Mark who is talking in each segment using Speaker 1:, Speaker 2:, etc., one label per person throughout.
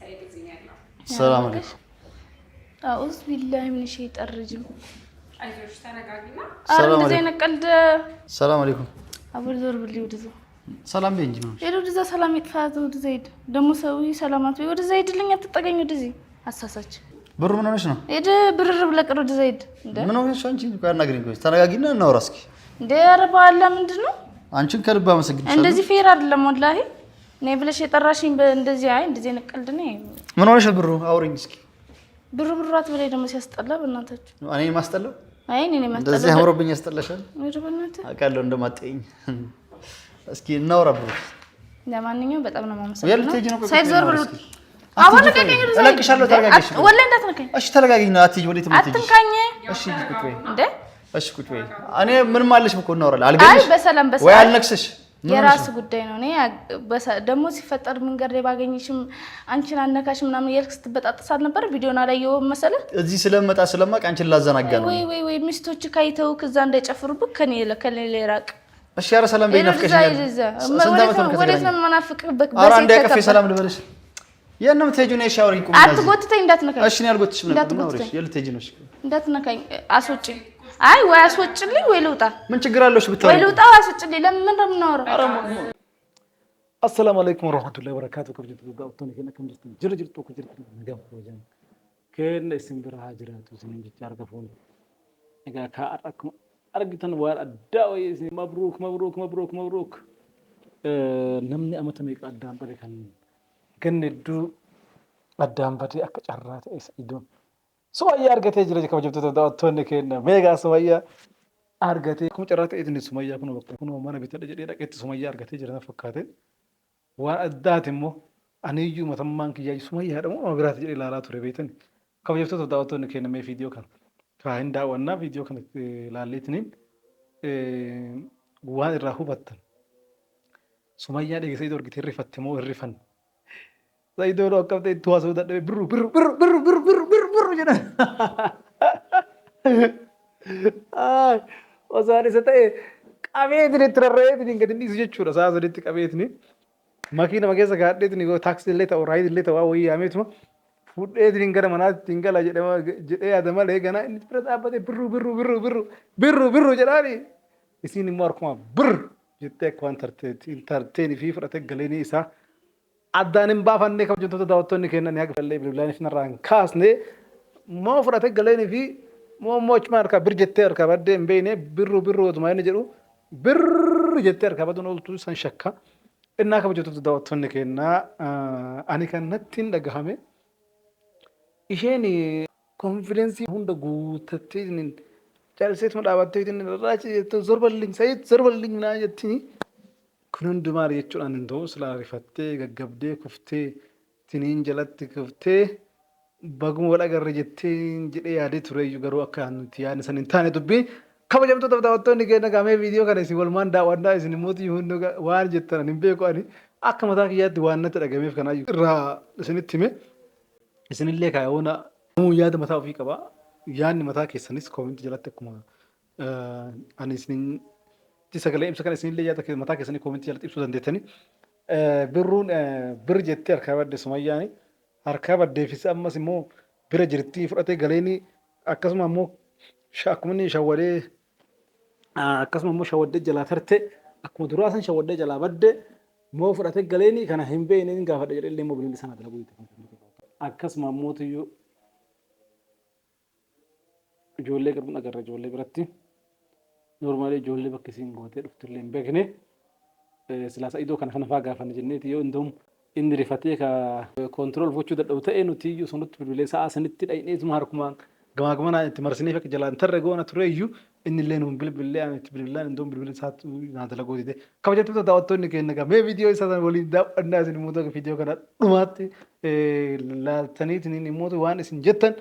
Speaker 1: ሰይድ እዚህ ነው ያለው።
Speaker 2: ሰላም አለይኩም።
Speaker 3: አውዝ ቢላሂ ሚነ ሸይጣን ረጂም።
Speaker 1: አይዞሽ ተረጋጊና።
Speaker 3: ሰላም አለይኩም።
Speaker 2: ሰላም አለይኩም።
Speaker 3: አቡል ዞር ብሊ ወደዛ
Speaker 2: ሰላም በእንጂ ነው።
Speaker 3: ወደዛ ሰላም ይጥፋት ወደዛ ሂድ። ደግሞ ሰውዬ ሰላማት ወይ ወደዛ ሂድልኝ፣ አትጠገኝ ወደዚህ አሳሳች።
Speaker 2: ብሩ ምን ሆነሽ ነው?
Speaker 3: ሂድ ብርር ብለህ ወደዛ ሂድ።
Speaker 2: ምን ሆነሽ አንቺ? ያናግሪኝ ቆይ፣ ተረጋጊና እናውራ እስኪ።
Speaker 3: እንደ ኧረ በአላ ምንድነው?
Speaker 2: አንቺን ከልብ አመሰግንሻለሁ።
Speaker 3: እንደዚህ ፌር አይደለም ወላሂ። ነይ ብለሽ የጠራሽኝ እንደዚህ እንደዚህ ነቀልድ ነው።
Speaker 2: ምን ሆነሽ ብሩ? አውሪኝ እስኪ።
Speaker 3: ብሩ አትበለኝ ደግሞ ሲያስጠላ በእናታችሁ።
Speaker 2: እኔ ማስጠላው?
Speaker 3: አይ እኔ ማስጠላው።
Speaker 2: እንደዚህ አምሮብኝ ያስጠላሻል?
Speaker 3: ወደ በእናትህ
Speaker 2: አውቃለሁ እንደማትጠይኝ። እስኪ እናውራ ብሩ።
Speaker 3: ለማንኛውም በጣም ነው የማመሰግነው።
Speaker 2: ያልተጂ ነው
Speaker 3: ሳይድ ዞር ብሎ አሁን ከቀኝ ነው
Speaker 2: እለቅሻለሁ። ተረጋጊሽ
Speaker 3: ወላሂ እንዳትነካኝ።
Speaker 2: እሺ ተረጋጊኝ ነው። አትጂ ወዴት የምትሄጂ?
Speaker 3: አትንካኝ።
Speaker 2: እሺ ቁጭ በይ
Speaker 3: እንዴ።
Speaker 2: እሺ ቁጭ በይ። እኔ ምንም አለሽ እኮ እናወራለን። አልገኝሽ?
Speaker 3: አይ በሰላም
Speaker 2: ወይ አልነክስሽ?
Speaker 3: የራስ ጉዳይ ነው። እኔ ደግሞ ሲፈጠር መንገድ ላይ ባገኝሽም አንቺን አነካሽ ምናምን የልክ ስትበጣጥሳት ነበር። ቪዲዮና ላይ የው መሰለህ
Speaker 2: እዚህ ስለመጣ ስለማቅ አንቺን ላዘናጋ ነው።
Speaker 3: ወይ ሚስቶች ካይተው ከዛ እንዳይጨፍሩብህ ከኔ ራቅ።
Speaker 2: እሺ ኧረ ሰላም በይ። ናፍቀሽኛል።
Speaker 3: ወዴት ነው የምናፍቅህ?
Speaker 2: ኧረ አንዴ ከፌ ሰላም ልበልሽ። የት ነው የምትሄጂው? ነይ ሻወር ይቁም።
Speaker 3: አትጎትተኝ፣ እንዳትነካኝ።
Speaker 2: እሺ እኔ አልጎትሽም ነበር። የት ልትሄጂ ነው? እሺ
Speaker 3: እንዳትነካኝ። አስወጪኝ። አይ ወይ አስወጪልኝ ወይ ልውጣ።
Speaker 2: ምን ችግር አለው? እሺ ብታወሪ
Speaker 3: ወይ ልውጣ ወይ አስወጪልኝ። ለምን እንደምናወራው?
Speaker 4: አሰላሙ አለይኩም ወራህመቱላሂ ወበረካቱ። ከብጅት ጋውቶን ከነ ከምስት ጅርጅር ጦኩ ጅርት ነገም ወጀን ከነ እስምብራ ሀጅራቱ ስንንጅ አርገፎን ነገ ካአራኩም አርግተን ዋል አዳው መብሩክ መብሩክ መብሩክ መብሩክ ነምኒ አመተ መይቃ አዳም በረከን ገነዱ አዳም በደ አከጫራት ኢዶን ሱማያ አርገቴ ጅረጅ ከብጅት ጋውቶን ከነ ሜጋ ሱማያ አርገቴ ኩምጨራት ኢድን ሱማያ ኩኖ በቃ ኩኖ ማነ ቤተ ደጀ ደቀት ሱማያ አርገቴ ጅረና ፈካቴ ዋአዳትሞ አንዩ መተማን ከያይ ሱማያ ደግሞ ማብራት ጅሪ ላላ ቱረ ቤተን ከብጅት ጋውቶን ከነ ሜ ቪዲዮ ካን ካንዳ ወና ቪዲዮ ከነ ላሌትኒ ዋን ራሁ በተን ሱማያ ደገ ሰይዶ እርግቴ ሪፈትሞ ሪፈን ሰይዶ ነው ከብተ ተዋሶ ደደ ብሩ ብሩ ብሩ ብሩ ብሩ ብሩ ብሩ ብሩ ጀና አይ ወዛሬ ሰጠይ ቀቤት ንትረረይት እንግዲህ ይጀቹራ ሳዘ ድት ቀቤት ኒ ማኪና ማገዘ ጋዴት ኒ ታክሲ ለታ ራይድ ለታ ወይ አሜት ነው ፉዴት ድንገረ ማናት ድንገላ ጀደማ ጀደ ያደማ ለገና እንትረጣበተ ብሩ ብሩ ብሩ ብሩ ብሩ ብሩ ጀዳሪ እሲኒ ማርኩማ ብር ጀተ ኳንተርቴ ኢንተርቴኒ ፊ ፍረተ ገለኒ ኢሳ አዳንም ባፋኔ ከጀንቶ ዳውቶኒ ከነን ያገፈለይ ብላኒፍ ነራን ካስኔ ሞ ፍረተ ገለኒ ፊ ሞሞች ማርካ ብር ጀተ አርካ ባደ እምበኔ ብሩ ብሩ ወጥማይነ ጀሩ ብር ጀተ አርካ ባዶ ነው ቱ ሰንሸካ እና ከጀንቶ ዳውቶኒ ከና አኒ ከነቲን ደጋሃሜ ኢሼኒ ኮንፊደንስ ሁንደ ጉተቴን ጨርሴት መዳባቴን ራጭ ዞርበልኝ ሰይት ዞርበልኝ ና የትኒ ኩኑን ድማር የቹን እንደው ስላሪፈቴ ገገብዴ ኩፍቴ ትኒን ጀለት ኩፍቴ በጉም ወላ ገረጀቴ ጅዴ ያዴ ቱረዩ ገሩ አካኑት ያን ሰን እንታኔ ዱቢ ከበጀምቶ ተብታወቶ ንገና ጋሜ ቪዲዮ ከነሲ ወልማን ዳዋንዳ እስኒ ሞት ይሁን ዋን ጀተና ንቤ ቆኒ አከመታ ከያድ ዋነት ደገሜፍ ከናዩ ራ እስኒትሜ እስኒሌ ካዮና ሙ ያድ መታው ፊ ቀባ ያን መታ ከሰኒስ ኮሜንት ጀላት ተኩማ አኒስኒን ትሰከለ ኢምሰከለ እስኒሌ ያድ መታ ከሰኒ ኮሜንት ጀላት ኢፕሱ ዘንደተኒ ብሩን ብር ጀቴ አርካባደ ሱማያኒ አርካባደ ፊስ አማስ ሞ ብረ ጅርቲ ፍረቴ ገሌኒ አከስማ ሞ ሻኩምኒ ሸወዴ አከስማ ሞ ሸወዴ ጀላ ተርቴ አኩ ድራሰን ሸወዴ ጀላ በደ ሞ ፍረቴ ገሌኒ ከና ሂምቤ ነን ጋፈደ ጀለ ሞ ብልን ሰና ተለቡ አከስማ ሞትዩ ጆሌ ቅርብ ነገር ጆሌ ብረቲ ኖርማሊ ጆሌ በከሲን ጎቴ ዱፍትልን በግኔ ስላሳ ኢዶ ከነ ከነፋ ጋፈን ጀኔት ዮ እንደም እንሪፈቴ ከኮንትሮል ቮቹ ደደውተ ኤኑቲዩ ሱኑት ብሉሌ ሳአስንቲ ዳይኔት ማርኩማ ገማግማና ትመርስኔ ፈክ ጀላን ተረጎና ትረዩ እንሌኑ ብልብለ አነት ብልብላን እንደም ብልብል ሳት ናተለጎቴ ከበጀቱ ተዳወቶን ከነጋ ሜ ቪዲዮ ሳታን ወሊ ዳ እንዳዝን ሞቶ ቪዲዮ ከና ዱማት ላልተኒት ኒ ሞቶ ዋን እስን ጀተን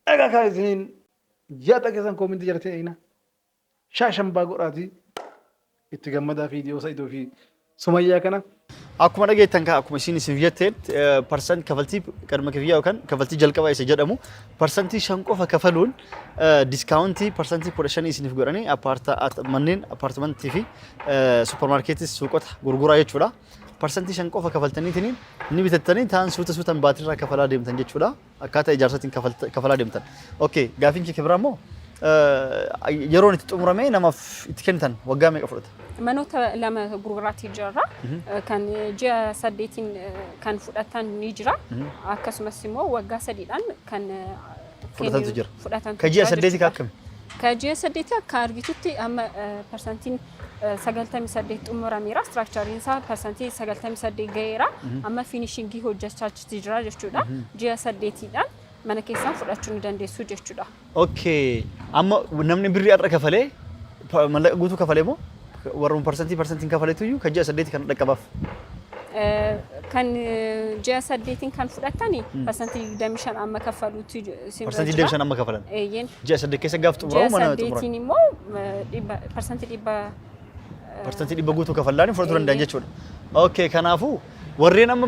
Speaker 4: አጋካዝን ያጠቀሰን ኮሜንት ጀርቴና ሻሸምባ ጎራቲ ittigammada video saido fi sumayya kana
Speaker 2: akkuma dhageettan ka akkuma isin jetteet percent kafaltii kadma kifiyaa kan kafaltii jalqaba isa jedhamu percentii 5 qofa kafaluun discountii percentii 15 isiniif godhani manneen apartmentii fi supermarketis suuqota gurguraa jechuudha percentii 5 qofa kafaltaniitiin Inni bitattanii taan suutaan baatiirraa kafalaa deemtan jechuudha. Akkaataa ijaarsatiin kafalaa deemtan. Okay, gaafiin kee biraa immoo yeroon itti xumuramee namaaf itti kennitan waggaa meeqa fudhata?
Speaker 1: Manoota lama gurguraatti jira. Kan ji'a 8 kan fudhatan ni jira. Akkasumas immoo waggaa 3dhaan kan
Speaker 2: fudhatantu jira.
Speaker 1: Fudhatantu
Speaker 2: Ka ji'a 8 ka akkami?
Speaker 1: Ka ji'a 8 akka argitutti amma persantiin 98 xumurameera. Structuring isaa persantii 98 gaheera. Amma finishingii hojjechaa jira jechuudha. Ji'a 8dhaan mana keessaan fudhachuu ni dandeessu jechuudha.
Speaker 2: Okay. Amma namni birrii har'a kafalee mallaqa guutuu kafalee moo warreen persantiin kafaleetu iyyuu kan ji'a 8 kan dhaqqabaaf?
Speaker 1: Kan ji'a 8 kan fudhatanii persantii 25 amma kafaluutti simra.
Speaker 2: Persantii 25 amma kafalan. Ji'a 8 keessa gaaf xumuramu mana xumuramu.
Speaker 1: Ji'a 8 immoo persantii 100
Speaker 2: persantii 100 guutuu kafalaan fudhachuu danda'an jechuudha. Okay, kanaafuu warreen amma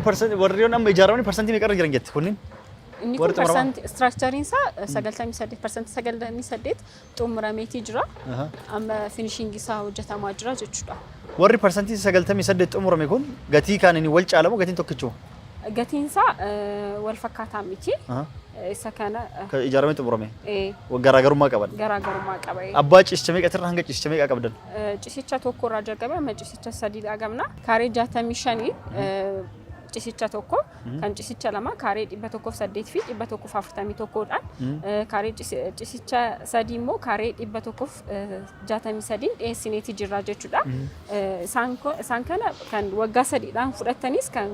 Speaker 2: ijaaramanii persantii meeqa irra jiran jetti kunniin?
Speaker 1: Inni kun persantii structuring isaa 98% xumurameetii jira. Amma finishing isaa hojjetamaa jira jechuudha.
Speaker 2: Warri persantii 98 xumurame kun gatii kaaniin wal caalamu gatiin tokkichuu?
Speaker 1: Gatiin isaa wal fakkaataa miti. Isa kana
Speaker 2: ijaaramee xumurame. Garaagarummaa qaban.
Speaker 1: Garaagarummaa qaba.
Speaker 2: Abbaa ciisicha meeqatirraa hanga ciisicha meeqa qabdan?
Speaker 1: Ciisicha tokkorraa jalqabee amma ciisicha 3dhaa qabna. Kaaree 65 ciisicha tokko kan ciisicha lama kaaree 108 fi 141dhaan kaaree ciisicha 3 immoo kaaree 163 dhiyeessineeti jirra jechuudha. Isaan kana kan waggaa 3dhaan fudhatanis kan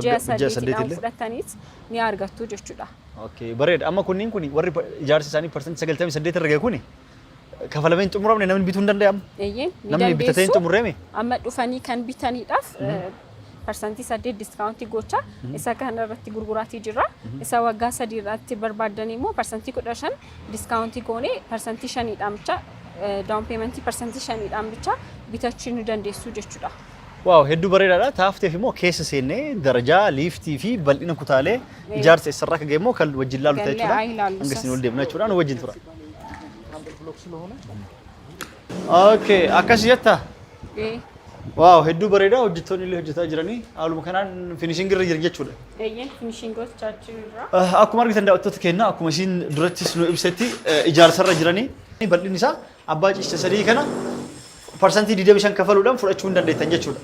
Speaker 1: ji'a 8dhaan fudhatanis ni argattu jechuudha.
Speaker 2: Okay, bareeda. Amma kunniin kun warri ijaarsi isaanii persantii 98 irra gahe kuni kafalameen xumuramne namni bituu hin danda'amu? Namni bitatee hin xumurreeme?
Speaker 1: Amma dhufanii kan bitaniidhaaf persantii 8 discountii gocha isa kana irratti gurguraatii jira. Isa waggaa 3 irratti barbaadan immoo persantii 15 discountii goone persantii 5dhaan bicha down payment persantii 5dhaan bicha bitachuu ni dandeessu jechuudha.
Speaker 2: Waaw, hedduu bareedaadha. Taafteef immoo keessa seennee darajaa liiftii fi bal'ina kutaalee ijaarsa isarraa akka ga'e immoo kan wajjin laalu ta'e jechuudha. Hanga isin ol deemna jechuudha. Nu wajjin tura. Okay, akkas jetta? Waaw, hedduu bareeda. Hojjettoonni illee hojjetaa jiranii haaluma kanaan finishing irra jiran jechuudha.
Speaker 1: Finishing hojjechaa jirra.
Speaker 2: Akkuma argitan daawwattoota keenya akkuma isin durattis nu ibsetti ijaarsarra jiranii bal'inni isaa abbaa ciisicha 3 kana persantii 25 kafaluudhaan fudhachuu hin dandeettan jechuudha.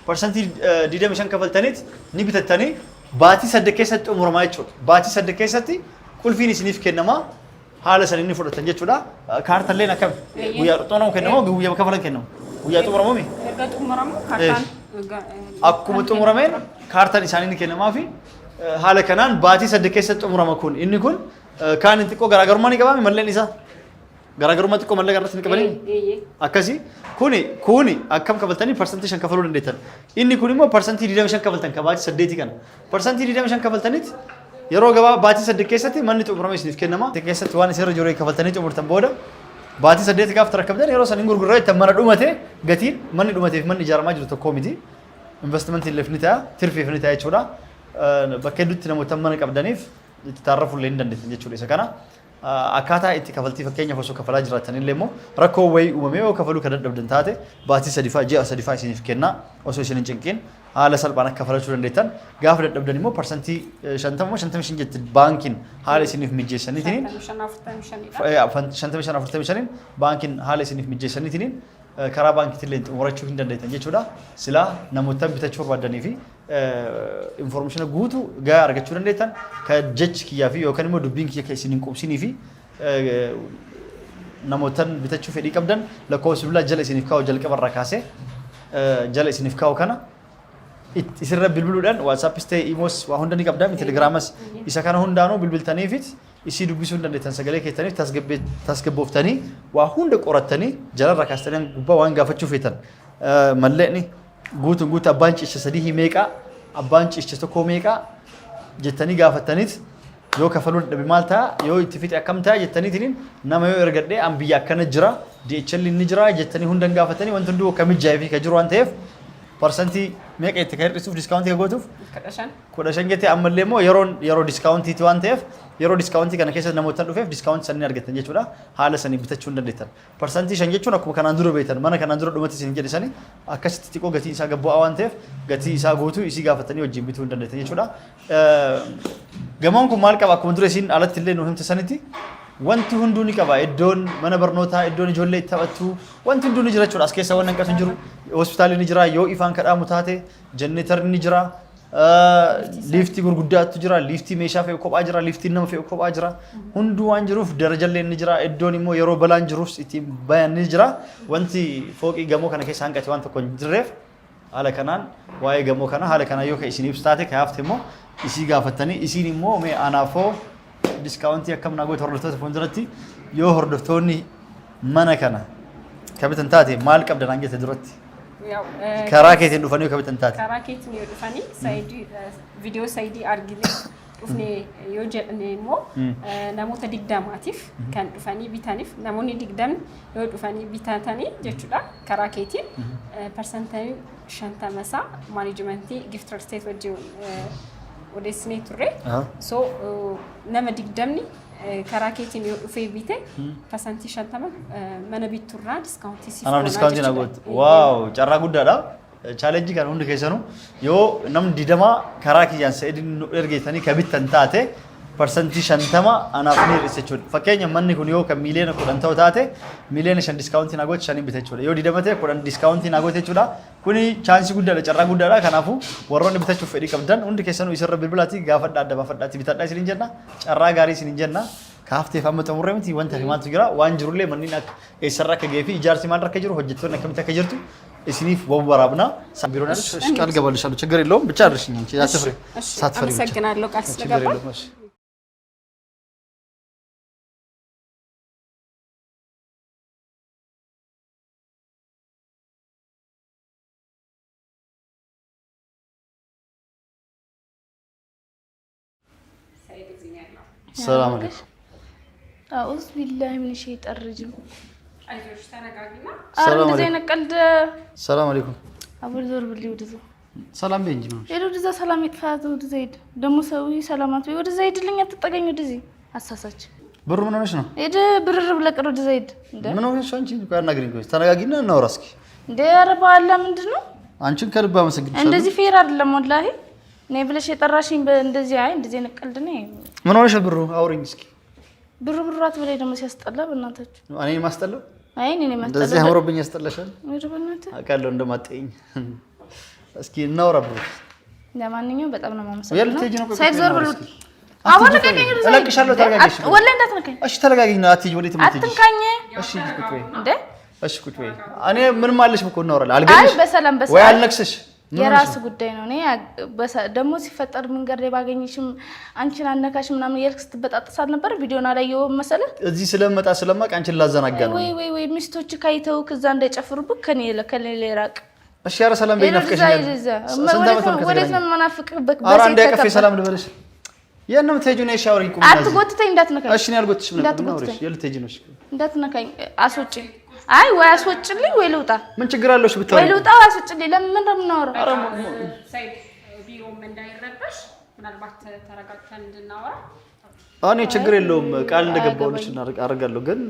Speaker 2: Persantii 25 kafaltaniit ni bitattanii baatii 8 keessatti xumuramaa jechuudha. Baatii 8 keessatti qulfiin isiniif kennamaa haala saniin ni fudhatan jechuudha. Kaartalleen akkam guyyaa xumuramu kennamoo guyyaa kafalan kennamu? Guyyaa xumuramu?
Speaker 1: Erga xumuramu kaartaan
Speaker 2: akkuma xumurameen kaartaan isaanii ni kennamaa fi haala kanaan baatii 8 keessatti xumurama kun inni kun kaan inni xiqqoo garaagarummaa ni qabaame malleen isaa garaagarummaa xiqqoo mallaqa irratti ni qabanii akkasii kuni akkam kafaltanii persantii 5 kafaluu dandeettan inni kun immoo persantii 25 kafaltan ka baatii 8 kana persantii 25 kafaltaniit yeroo gabaa baatii 8 keessatti manni xumurame isiniif kennama keessatti waan isin irra jiru kafaltanii xumurtan booda baatii 8 gaaf tarakabdan yeroo sanin gurgurraa itti mana dhumate gatiin manni dhumateef manni ijaaramaa jiru tokko miti investmentii illee ni ta'a tirfiif ni ta'a jechuudha bakka hedduutti namoota mana qabdaniif itti taarrafuu illee ni dandeettan jechuudha isa kana akkaataa itti kafaltii fakkeenyaaf osoo kafalaa jiraatan illee immoo rakkoo wayii uumamee yoo kafaluu kan dadhabdan taate baatii 3 ji'a 3 isiniif kennaa osoo isin hin cinqiin haala salphaan akka kafalachuu dandeettan gaafa dadhabdan immoo persantii 55 jetti baankiin haala isiniif mijeessaniitiin 55 baankiin haala isiniif mijeessaniitiin karaa baankiitiin xumurachuu hin dandeettan jechuudha. Silaa namoota bitachuu barbaadanii fi informaationa guutuu gahaa argachuu dandeettan kan jechi kiyyaa fi yookaan immoo dubbiin kiyya kan isin hin qubsinii fi namoota bitachuu fedhii qabdan lakkoofsa bilbilaa jala isiniif kaa'u jalqabarraa kaasee jala isiniif kaa'u kana isirra bilbiluudhaan WhatsAppis ta'e Imoos waa hunda ni qabdaa Telegiraamas isa kana hundaanuu bilbiltaniifit isii dubbisuu dandeettan sagalee keessaniif tasgabbooftanii waa hunda qorattanii jalarra kaastanii gubbaa waan gaafachuu feetan malleeni guutuu abbaan ciisicha 3 meeqa abbaan ciisicha 1 meeqa jettanii gaafattaniit yoo kafaluu dadhabe maal ta'a yoo itti fixe akkam ta'a jettaniitiin nama yoo ergadhee an biyya akkana jira DHL ni jira jettanii hundan gaafatanii wanti hunduu akka mijaa'ee fi ka jiru waan ta'eef percentii meeqa itti kan hir'isuuf discount gootuuf
Speaker 1: Kadashan.
Speaker 2: kudha shan jettee ammallee immoo yeroo discount itti waan ta'eef yeroo discount kana keessa namoota dhufeef discount sanni argatan jechuudha haala sanii bitachuu hin dandeettan percentii shan jechuun akkuma kanaan dura beektan mana kanaan dura dhumatti isin jedhisanii akkasitti xiqqoo gatii isaa gabbu'aa waan ta'eef gatii isaa guutuu isii gaafatanii wajjin bituu hin dandeettan jechuudha gamoon kun maal qaba akkuma dura isin alatti illee nu himte sanitti wanti hunduu ni qaba iddoon mana barnootaa iddoon ijoollee itti taphattu wanti hunduu ni jira jechuudha as keessa waan hanqatu hin jiru hospitaalli ni jira yoo ifaan kadhaamu taate jenneetarri ni jira lifti gurguddaatu jira lifti meeshaa fe'u kophaa jira lifti nama fe'u kophaa jira hunduu waan jiruuf darajallee ni jira iddoon immoo yeroo balaan jirus itti bayan ni jira wanti fooqii gamoo kana keessa hanqate waan tokko hin jirreef haala kanaan waa'ee gamoo kana haala kanaan yoo ka isin ibsu taate ka hafte immoo isii gaafattanii isiin immoo mee anaafoo discount akkam naa goote hordoftoota fuulduratti yoo hordoftoonni mana kana kabitan taate maal qabdan hangete duratti karaa keetiin dhufanii kabitan taate
Speaker 1: karaa keetiin yoo dhufanii saayidii viidiyoo saayidii argine dhufne yoo jedhane immoo namoota 20maatiif kan dhufanii bitaniif namoonni 20 yoo dhufanii bitatanii jechuudha karaa keetiin percentage 50 isaa management gift state wajjin odeessine turre so nama 20 karaa keetiin yoo dhufee bite percentage 50 mana biturraa discount siif
Speaker 2: ana discount na goot wow carraa guddaadha challenge kan hundi keessanu yoo nam 20 karaa kiyyaan sa'idin nu ergeetanii kabittan taate percentage 50 anaaf ni hir'isechuudha fakkeenya manni kun yoo kan miliyoona 10 ta'u taate miliyoona 5 discount na goot 5 bitachuudha yoo 20 ta'e 10 discount na goot jechuudha kuni chance guddaadha carraa guddaadha kanaafu warroonni bitachuuf fedhii qabdan hundi keessanuu isarra bilbilaati gaafadha adda baafadhaati bitadha isin jenna carraa gaarii isin jenna kaafteef amma xumurree miti wanta himaatu jira waan jirullee manni akka eessarra akka geefi ijaarsi maal akka jiru hojjettoonni akkamitti akka jirtu isiniif ወወራብና ሳቢሮናል ቃል ገባልሻለሁ ችግር የለውም ብቻ አድርሽኝ እንጂ አትፍሪ ሳትፈሪ ብቻ
Speaker 1: አመሰግናለሁ ቃል ስለገባ
Speaker 2: ሰላም አለይኩም
Speaker 3: አኡዝ ቢላሂ ሚን ሸይጣን ረጂም
Speaker 1: አይዞሽ ተረጋጊና
Speaker 3: ሰላም አለይኩም
Speaker 2: ሰላም አለይኩም
Speaker 3: አቡል ዞር ብሊ ወደዛ
Speaker 2: ሰላም በእንጂ ነው
Speaker 3: ወደዛ ሰላም ይጥፋት ወደዛ ሄድ ደሞ ሰውይ ሰላማት ወደዛ ሄድልኝ አትጠገኝ ወደዚ አሳሳች
Speaker 2: ብሩ ምን ሆነሽ ነው
Speaker 3: ሄድ ብርር ብለቅ ወደዛ ሄድ
Speaker 2: ምን ሆነሽ አንቺ ካናግሪኝ ቆይ ተረጋጊና እናውራ እስኪ
Speaker 3: እንደ አረባላ ምንድነው
Speaker 2: አንቺን ከልብ አመሰግናለሁ
Speaker 3: እንደዚህ ፌር አይደለም ወላሂ ነይ ብለሽ የጠራሽኝ እንደዚህ አይ እንደዚህ ነቀልድ ነው
Speaker 2: ምን ሆነሽ ብሩ አውሪኝ እስኪ
Speaker 3: ብሩራት በላይ ደሞ ሲያስጠላ በእናታችሁ
Speaker 2: እኔ ማስጠላው
Speaker 3: አይ እኔ ማስጠላው
Speaker 2: እንደዚህ አምሮብኝ ያስጠላሻል
Speaker 3: ወደ በእናት
Speaker 2: አቃለው እንደማጠይኝ እስኪ እናውራ ብሩ
Speaker 3: ለማንኛውም በጣም ነው ማመሰግነው
Speaker 2: ያልተጂ ነው
Speaker 3: ሳይድ ዞር ብሉ አሁን ከቀኝ
Speaker 2: እለቅሻለሁ ተረጋግሽ
Speaker 3: ወላሂ እንዳትነካኝ
Speaker 2: እሺ ተረጋግኝ ነው አትጂ ወዴት ምትጂ
Speaker 3: አትንካኝ
Speaker 2: እሺ ቁጭ በይ
Speaker 3: እንዴ
Speaker 2: እሺ ቁጭ በይ እኔ ምን ማለሽ እኮ እናወራለን አልገኝሽ
Speaker 3: አይ በሰላም
Speaker 2: ወይ አልነክስሽ
Speaker 3: የራስ ጉዳይ ነው እኔ ደሞ ሲፈጠር መንገድ ላይ ባገኝሽም አንቺን አነካሽ ምናምን የልክስ ተበጣጣሳት ነበር ቪዲዮና ላይ የው መሰለ
Speaker 2: እዚህ ስለመጣ ስለማቅ አንቺን ላዘናጋ ነው
Speaker 3: ወይ ሚስቶች ካይተው ከዛ እንዳይጨፍሩብክ ከኔ ለራቅ
Speaker 2: እሺ ያረ ሰላም በይና ፍቀሽኛል
Speaker 3: ወዴት ነው መናፍቅብክ
Speaker 2: አራ እንደ ከፌ ሰላም ልበልሽ የነም ተጁ ነው ሻወሪኝ ቁም
Speaker 3: አትጎትተኝ እንዳትነካኝ
Speaker 2: እሺ ነው ያልጎትሽም ነበር ነው ወሬሽ የልተጂ ነው እሺ
Speaker 3: እንዳትነካኝ አስወጪ አይ ወይ አስወጭልኝ ወይ ልውጣ
Speaker 2: ምን ችግር አለሽ ብታወሪ
Speaker 3: ወይ ልውጣ አስወጭልኝ ለምን እንደምናወራ
Speaker 1: ሳይድ ቢሮም እንዳይረበሽ ምናልባት ተረጋግተን እንድናወራ
Speaker 2: እኔ ችግር የለውም ቃል እንደገባውልሽ አደርጋለሁ ግን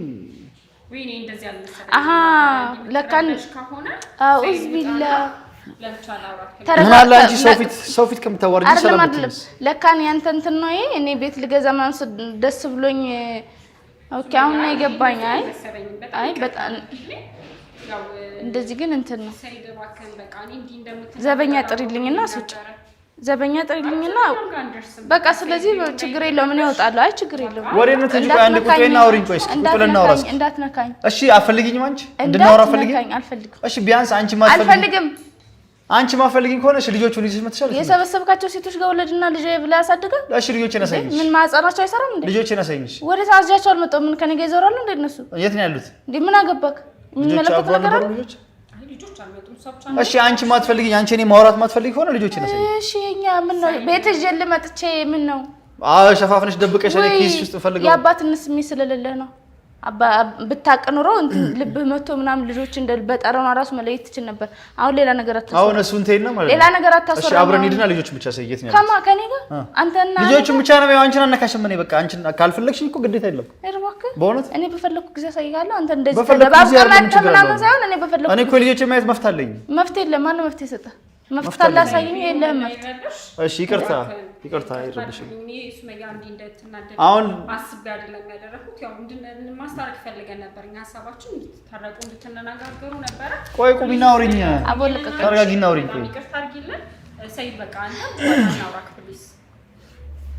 Speaker 1: ወይኔ እንደዚህ አልመሰለኝ
Speaker 3: አሃ ለካን
Speaker 1: ከሆነ
Speaker 3: አኡዝ ቢላ
Speaker 2: ምን አለ አንቺ ሶፊት ከምታወርጂ ሰላም
Speaker 3: አይደለም ለካን ያንተ እንትን ነው እኔ ቤት ልገዛ ምናምን ደስ ብሎኝ ኦኬ አሁን ነው የገባኝ አይ በጣም እንደዚህ ግን እንትን ነው ዘበኛ ጥሪልኝና አስወጭ ዘበኛ ጥሪልኝና በቃ ስለዚህ ችግር የለውም ምን ይወጣሉ አይ ችግር የለውም
Speaker 2: ወሬ ነው ትንሽ አንድ ቁጥሬና አውሪኝ ቆይ እስኪ ቁጥሬና አውራስ
Speaker 3: እንዳትነካኝ
Speaker 2: እሺ አፈልጊኝ አንቺ እንድናወራ ፈልጊኝ
Speaker 3: አልፈልግም
Speaker 2: እሺ ቢያንስ አንቺ ማፈልጊኝ
Speaker 3: አልፈልግም
Speaker 2: አንቺ ማፈልጊኝ ከሆነ እሺ ልጆቹን ይዘሽ መተሻለሽ
Speaker 3: የሰበሰብካቸው ሴቶች ጋር ወለድና ልጅ ብላ ያሳድጋል
Speaker 2: እሺ ልጆቼን አሳይኝ
Speaker 3: ምን ማጻናቸው አይሰራም እንዴ
Speaker 2: ልጆቼን አሳይኝ
Speaker 3: ወደ ታዛቸው አልመጣው ምን ከኔ ጋር ይዞራሉ እንዴ እነሱ
Speaker 2: የት ነው ያሉት
Speaker 3: እንዴ ምን አገባክ ምን መለከት ነገር አለ
Speaker 1: ልጆች አልመጡም ሰብቻ
Speaker 2: እሺ አንቺ ማትፈልጊኝ አንቺ እኔ ማውራት ማትፈልጊ ከሆነ ልጆቼን አሳይኝ
Speaker 3: እሺ እኛ ምን ነው ቤት ጀል መጥቼ ምን ነው
Speaker 2: አዎ ሸፋፍነሽ ደብቀሽ እኔ ኪስ ውስጥ ፈልገው
Speaker 3: ያባትንስ ምን ስለሌለ ነው ብታቀኑሮ እንትን ልብህ መጥቶ ምናምን ልጆች እንደ በጠረኗ ራሱ መለየት ትችል ነበር አሁን ሌላ ነገር አታስወራ
Speaker 2: አሁን እሱን ተይና ማለት
Speaker 3: ሌላ ነገር አታስወራ
Speaker 2: እሺ አብረን ሂድና ልጆች ብቻ ሰይየት ነው
Speaker 3: ከማ ከኔ ጋር አንተና
Speaker 2: ልጆች ብቻ ነው አንቺን አነካሽም እኔ በቃ አንቺን ካልፈለግሽኝ እኮ ግዴታ የለም
Speaker 3: እርባክ
Speaker 2: በእውነት
Speaker 3: እኔ በፈለኩ ጊዜ ሳይጋለሁ አንተ እንደዚህ ተባብቀናል ምናምን ሳይሆን እኔ በፈለኩ
Speaker 2: እኔ እኮ ልጆች ማየት መፍታለኝ
Speaker 3: መፍትሄ የለም ማን መፍትሄ ሰጠ መፍታላ ሳይኝ የለም
Speaker 2: እሺ ይቅርታ ይረብሽ
Speaker 1: እኔ ሱመያ እንዲ እንደተናደደ
Speaker 2: አሁን
Speaker 1: አስቤ አይደለም ያደረኩት ያው ማስታረቅ ፈልገን ነበር እኛ ሐሳባችን እንድትታረቁ እንድትነጋገሩ ነበር
Speaker 2: ቆይ ቁሚና አውሪኝ
Speaker 3: አቦልቀቅ
Speaker 2: ተረጋጊና አውሪኝ ቆይ
Speaker 1: ይቅርታ አድርጊልን ሰይድ በቃ አንተ እናውራክ ፕሊዝ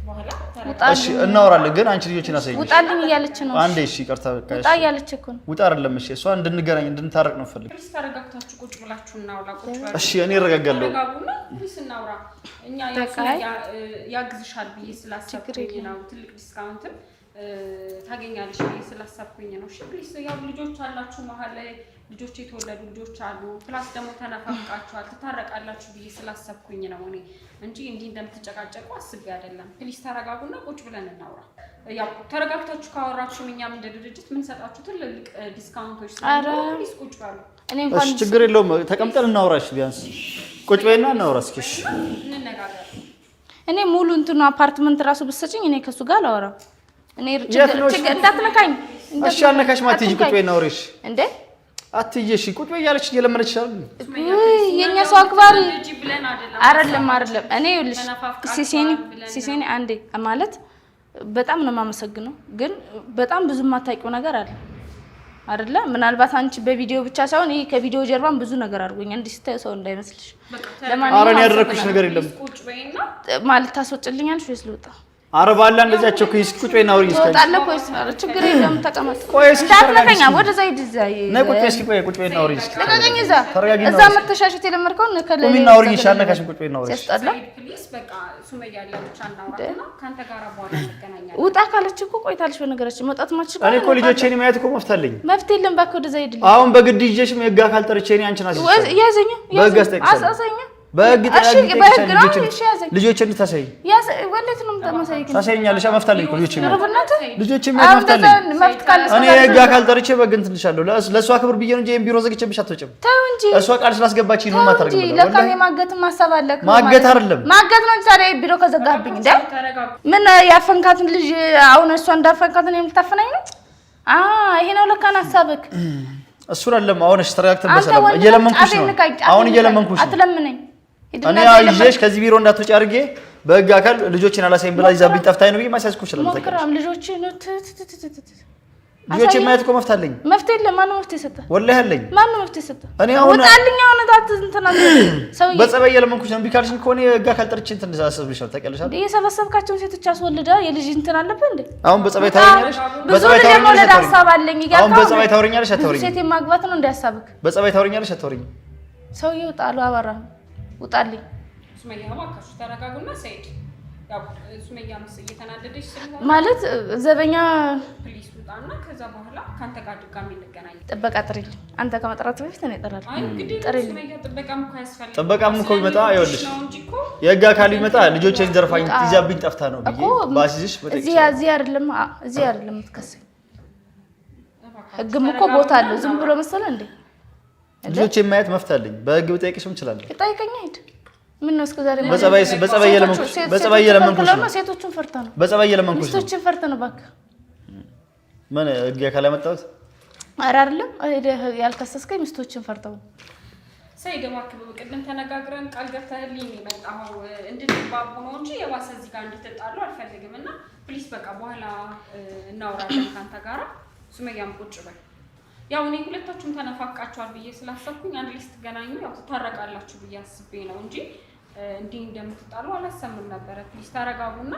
Speaker 1: በኋላ
Speaker 2: እሺ እናወራለን ግን አንቺ ልጆችን አሳይኝ
Speaker 3: ውጣልኝ እያለች ነው
Speaker 2: አንዴ እሺ ይቅርታ በቃ
Speaker 3: ውጣ እያለች እኮ ነው
Speaker 2: ውጣ አይደለም እሺ እሷ እንድንገናኝ እንድንታረቅ ነው ፈልግ
Speaker 1: ፕሊዝ ተረጋግታችሁ ቁጭ ብላችሁ እናውራ ቁጭ ብላችሁ
Speaker 2: እሺ እኔ እረጋጋለሁ
Speaker 1: ተረጋጉና ፕሊዝ እናውራ እኛ ያግዝሻል ብዬ ስላሰብኩኝ ነው ትልቅ ዲስካውንትም ታገኛለሽ ብዬ ስላሰብኩኝ ነው እሺ ፕሊዝ ያው ልጆች አላችሁ መሀል ላይ ልጆች የተወለዱ ልጆች አሉ ፕላስ ደግሞ ተነፋፍቃችኋል ትታረቃላችሁ ብዬ ስላሰብኩኝ ነው እኔ እንጂ እንዲህ እንደምትጨቃጨቁ አስቤ አይደለም ፕሊዝ ተረጋጉና ቁጭ ብለን እናውራ ያው ተረጋግታችሁ ካወራችሁ እኛም እንደ ድርጅት ምን ሰጣችሁ ትልልቅ ዲስካውንቶች ስለሆነ ፕሊዝ ቁጭ በሉ
Speaker 3: እኔ እንኳን
Speaker 2: እሺ ችግር የለውም ተቀምጠን እናውራሽ ቢያንስ ቁጭ በይና እናውራ እስኪ እሺ
Speaker 1: እንነጋገር
Speaker 3: እኔ ሙሉ እንትኑ አፓርትመንት ራሱ ብትሰጪኝ እኔ ከሱ ጋር አላወራም እኔ ችግር እንዳትነካኝ
Speaker 2: እሺ አልነካሽ ማትጂ ቁጭ በይና አውሪሽ
Speaker 3: እንዴ
Speaker 2: አትይሽ ቁጭ በይ ያለች እየለመነች ይችላል
Speaker 3: የኛ ሰው አክባሪ አይደለም እኔ ይኸውልሽ ሲሲኒ አንዴ ማለት በጣም ነው የማመሰግነው ግን በጣም ብዙ የማታውቂው ነገር አለ አይደለ ምናልባት አንቺ በቪዲዮ ብቻ ሳይሆን ይሄ ከቪዲዮ ጀርባም ብዙ ነገር አድርጎኛል እንዲህ ስታዩ ሰው እንዳይመስልሽ
Speaker 2: አረን ያደረኩሽ ነገር የለም
Speaker 3: ማለት ታስወጭልኛለሽ ወይስ ልውጣ
Speaker 2: አረባላ እንደዛቸው ከይስ ቁጭ በይና አውሪኝ እስኪ
Speaker 3: ወጣለህ ቆይስ ችግር የለም ተቀመጥ ቆይስ እንዳትነካኝ ወደዛ ሂድ እዛ
Speaker 2: ነይ ቁጭ በይ እስኪ ቁጭ በይና አውሪኝ እስኪ
Speaker 3: ለቀቀኝ እዛ መተሻሸት የለመድከው ነከለ
Speaker 2: ቁሚና አውሪኝ ሻነካሽ ቁጭ በይና አውሪኝ
Speaker 3: ያስጠላ
Speaker 1: ፕሊዝ በቃ ሱመያ ያለች አናውራና ካንተ ጋር በኋላ እንገናኛለን
Speaker 3: ውጣ ካለች እኮ ቆይታለሽ በነገራችን መውጣት ማችል
Speaker 2: እኔ እኮ ልጆቼን ማየት እኮ መፍታለኝ
Speaker 3: መፍት የለም እባክህ ወደዛ ሂድ
Speaker 2: አሁን በግድ ይዤሽ የጋ ካልጠርቼ እኔ አንቺን አስይሽ
Speaker 3: ያዘኝ አሳሰኝ
Speaker 2: በህግ ልጆች እንድታሳይ
Speaker 3: ወለት ነው ተመሳይክ
Speaker 2: ታሳይኛለሽ መፍታለኝ እኮ ልጆች
Speaker 3: መፍት
Speaker 2: እኔ የጋ ካልጠርቼ በግ እንትልሻለሁ ለእሷ ክብር ብዬ ነው እንጂ ቢሮ ዘግቼብሽ አትወጪም
Speaker 3: ተው እንጂ
Speaker 2: እሷ ቃል ስላስገባችኝ ነው ማታረግ ነው
Speaker 3: ለካ የማገት ማሰብ አለክ
Speaker 2: ማገት አይደለም
Speaker 3: ማገት ነው ታዲያ ቢሮ ከዘጋብኝ እንደ ምን ያፈንካትን ልጅ አሁን እሷ እንዳፈንካትን የምታፈናኝ ነው ይሄ ነው ለካ ሐሳብክ
Speaker 2: እሱ አይደለም አሁን እሺ ተረጋግተን በሰላም እየለመንኩሽ ነው አሁን እየለመንኩሽ
Speaker 3: አትለምነኝ
Speaker 2: እኔ አይዤሽ ከዚህ ቢሮ እንዳትወጪ አድርጌ በህግ አካል ልጆችን አላሳይም ብላ ይዛብኝ ጠፍታኝ ነው ማሳስኩ ይችላል
Speaker 3: ሞክራም ልጆችን
Speaker 2: ማየት እኮ መፍታለኝ
Speaker 3: መፍት የለም ማን መፍት ይሰጣ
Speaker 2: ወላሂ አለኝ
Speaker 3: ማን መፍት ይሰጣ
Speaker 2: እኔ አሁን
Speaker 3: ወጣልኝ አሁን ታት እንትና ሰው
Speaker 2: በጸባይ እየለመንኩሽ ነው ቢካልሽኝ ከሆነ ህግ አካል ጠርቼ እንትን አሰብልሻል ታውቂያለሽ አይደል
Speaker 3: የሰበሰብካቸውን ሴቶች አስወልዳ የልጅ እንትን አለበት እንዴ
Speaker 2: አሁን በጸባይ ታወሪኛለሽ
Speaker 3: በጸባይ ታወሪኛለሽ ሐሳብ አለኝ ይጋር
Speaker 2: አሁን በጸባይ ታወሪኛለሽ አታወሪኝ
Speaker 3: ሴት ማግባት ነው እንዲያሳብክ
Speaker 2: በጸባይ ታወሪኛለሽ አታወሪኝ
Speaker 3: ሰውዬው ጣሉ አባራ ውጣልኝ
Speaker 1: ሱመያ ማካሽ ተረጋጉና ሰይድ ያው ሱመያ እየተናደደች ስለሆነ
Speaker 3: ማለት ዘበኛ
Speaker 1: ፕሊስ ውጣና ከዛ በኋላ ካንተ ጋር ድጋሚ እንገናኝ
Speaker 3: ጥበቃ ጥሪልኝ አንተ ከመጥራት በፊት እኔ እጠራለሁ
Speaker 1: አይ እንግዲህ ሱመያ ጥበቃም እኮ ያስፈልጋል
Speaker 2: ጥበቃም እኮ ይመጣ ይኸውልሽ የህግ አካል ይመጣ ልጆቼን ዘርፋኝ ትይዛብኝ ጠፍታ ነው ብዬ ባሲዝሽ
Speaker 3: እዚህ አይደለም የምትከሰኝ ህግም እኮ ቦታ አለው ዝም ብሎ መሰለህ እንዴ
Speaker 2: ልጆቼን ማየት መፍታለኝ በህግ ብጠይቅሽም እችላለሁ
Speaker 3: ጠይቀኝ ሂድ ምን ነው እስከዛሬ
Speaker 2: በጸባይ የለመንኩሽ ነው
Speaker 3: ሴቶችን ፈርታ ነው
Speaker 2: በጸባይ የለመንኩሽ ነው
Speaker 3: ሴቶችን ፈርታ ነው ባክ
Speaker 2: ምን ህግ አካል ያመጣሁት
Speaker 3: አይደለም ያልከሰስከኝ ሚስቶችን ፈርተው
Speaker 1: ሰይድ እባክህ በቅድም ተነጋግረን ቃል ገብተህልኝ የመጣው እንድንባቡ ነው እንጂ የባሰ እዚህ ጋር እንድትጣሉ አልፈልግም እና ፕሊስ በቃ በኋላ እናወራለን ካንተ ጋር ሱመያም ቁጭ በል ያው እኔ ሁለታችሁም ተነፋቃችኋል ብዬ ስላሰብኩኝ አንድ ላይ ስትገናኙ ያው ተታረቃላችሁ ብዬ አስቤ ነው እንጂ እንዲህ እንደምትጣሉ አላሰብም ነበር ፕሊስ ተረጋጉና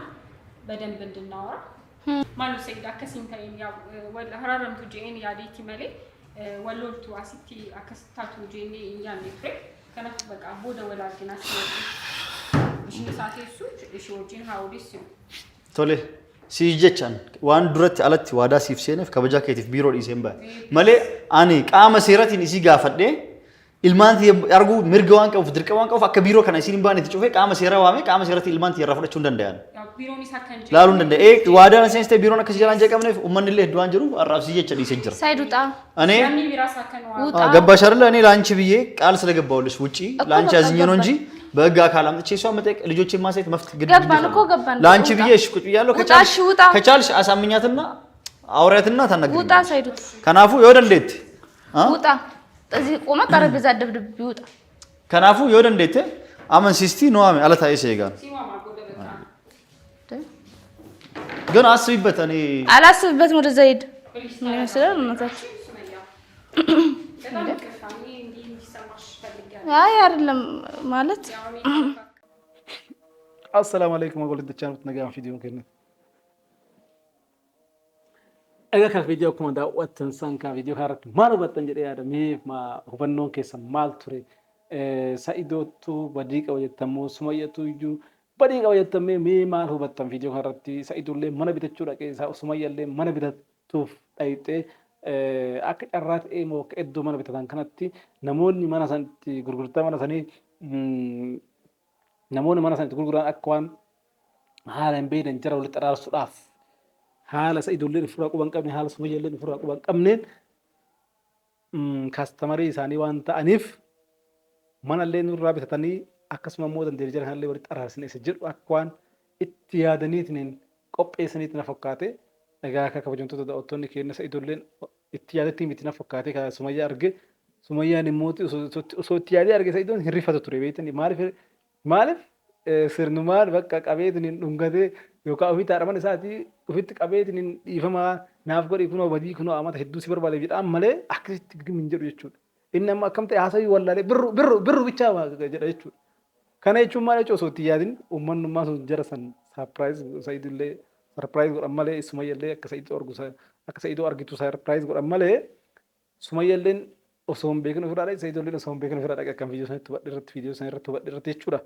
Speaker 1: በደንብ እንድናወራ ማኑ ሰይድ አከሲንታይን ያው ወላ ሀራረምቱ ጄን ያዲቲ መሌ ወሎልቱ አሲቲ አከስታቱ ጄኔ ያኔ ፍሬ ከነፍ በቃ ቦደ ወላጅና ሲወጪ እሺ ሳቴሱ እሺ ወጪን ሃውዲስ
Speaker 2: ቶሌ ሲጀቻን ዋን ዱረት አለት ዋዳ ሲፍሴነፍ ከበጃ ከቲፍ ቢሮ ዲሴምባ መሌ አኒ ቃመ ሴረቲን እሲ ጋፈዴ ilmaanti argu mirga waan qabuuf dirqama waan qabuuf akka biiroo kana isin hin baane itti cufee qaama seera waamee qaama seeratti ilmaanti irraa fudhachuu hin danda'an.
Speaker 1: biiroon isaa kan jedhu
Speaker 2: Laaluu hin danda'e. Waadaan seenstee biiroon akkasii jalaan jeeqamneef uummanni illee hedduu waan jiru arraabsii jecha dhiisee jira.
Speaker 3: ሳይድ ውጣ
Speaker 2: እኔ
Speaker 1: namni biraas akka nu
Speaker 3: ውጣ
Speaker 2: ገባሽ አይደለ? እኔ ላንቺ ብዬ ቃል ስለገባሁልሽ ውጪ ላንቺ አዝኜ ነው እንጂ በህግ አካል አምጥቼ እሷን መጠየቅ ልጆችን ማሳየት መፍት ግድ
Speaker 3: ገባን እኮ ገባን
Speaker 2: ላንቺ ብዬ እሺ ቁጭ ብያለሁ።
Speaker 3: ውጣ እሺ ውጣ
Speaker 2: ከቻልሽ አሳምኛትና አውሪያትና ታናግሪኝ።
Speaker 3: ውጣ ሳይድ ውጣ
Speaker 2: ከናፉ ይወደ እንዴት
Speaker 3: ውጣ እዚህ ቆመ ጠረጴዛ ደብድብ ይውጣ
Speaker 2: ከናፉ ይወደ እንዴት አመን ሲስቲ ነው አመ አለታዬ ሰይጋን
Speaker 1: ሲማማ ጎደበታ
Speaker 2: ግን አስቢበት። እኔ
Speaker 3: አላስብበትም። ወደ ዘይድ ምን ይመስላል እናታችሁ?
Speaker 1: በጣም ይቅርታ እኔ እንዲህ እንዲሰማሽ ፈልጌያለሁ።
Speaker 3: አይ አይደለም ማለት
Speaker 4: السلام عليكم ورحمة الله وبركاته. نجام فيديو كنا. أجا كان فيديو كمان دا واتنسان كان فيديو هارك ما ربطن جري هذا ميف ما هو بنون كيسم مال تري سعيدو تو بديك أو يتمو سمية تو يجو بديك أو يتمي مي ما هو بطن فيديو هارتي سعيدو اللي ما نبي تشورا كيسا سمية اللي ما نبي تشوف أيته أكيد الرات مو كأدو ما نبي تدان كنتي نموني ما نسنتي غرغرتا ما نسني namoonni mana sanatti gurguran akka waan haala hin beekne jara walitti araarsuudhaaf haala isa ijoolleen ofirraa quban qabne haala sumayyailleen ofirraa quban qabneen kaastamarii isaanii waan ta'aniif mana illee nurraa bitatanii akkasuma immoo dandeettii jara kanallee walitti araarsin isa jedhu akka waan itti yaadaniitiin qopheessaniitti na fakkaate egaa akka kabajamtoota daawwattoonni keenya isa ijoolleen itti yaadattiin itti na fakkaate kan sumayyaa arge sumayyaan immoo osoo itti yaadee arge isa ijoolleen hin rifatu ture beektanii maaliif sirnumaan bakka qabeetiin dhungatee yookaan ofitti haadhaman isaatii ofitti qabeetiin dhiifamaa naaf godhi kunoo badii kunoo amata hedduu si barbaade jedhaan malee akkasitti gidim hin jedhu jechuudha. Inni amma akkam ta'e haasawii wallaalee birru bichaa jedha jechuudha. Kana jechuun maal jechuun osoo itti yaadin uummanummaa sun jara san saapiraayiz Sa'iidullee sarpiraayiz godhan malee Sumayyallee akka Sa'iiduu argitu sarpiraayiz godhan malee Sumayyalleen osoo hin beekin ofirraa dhaqe Sa'iidulleen osoo hin beekin ofirraa dhaqe akkam viidiyoo sana irratti hubadhe irratti jechuudha.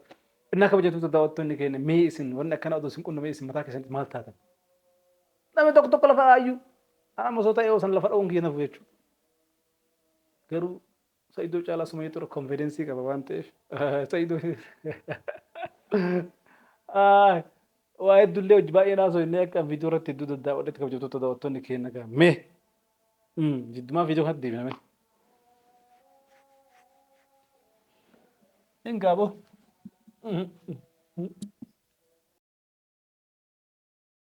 Speaker 4: Innaa kabajamtoota daawwattoonni keenya mee isin wanni akkana odoo isin qunnamee isin mataa keessatti maal taatan? Namni tokko lafa aayyuu amma osoo ta'e osan lafa dha'uun kiyya nafu jechuudha. Garuu Sa'iiduu caalaa Sumayyee tura konfidensii qaba waan ta'eef Sa'iiduu waa hedduullee hojii baay'ee naasoo inni akka viidiyoo irratti hedduu daddaawwadhetti kabajamtoota daawwattoonni keenya gaa mee jiddumaa viidiyoo kanatti deebiname. Enggak, Bu.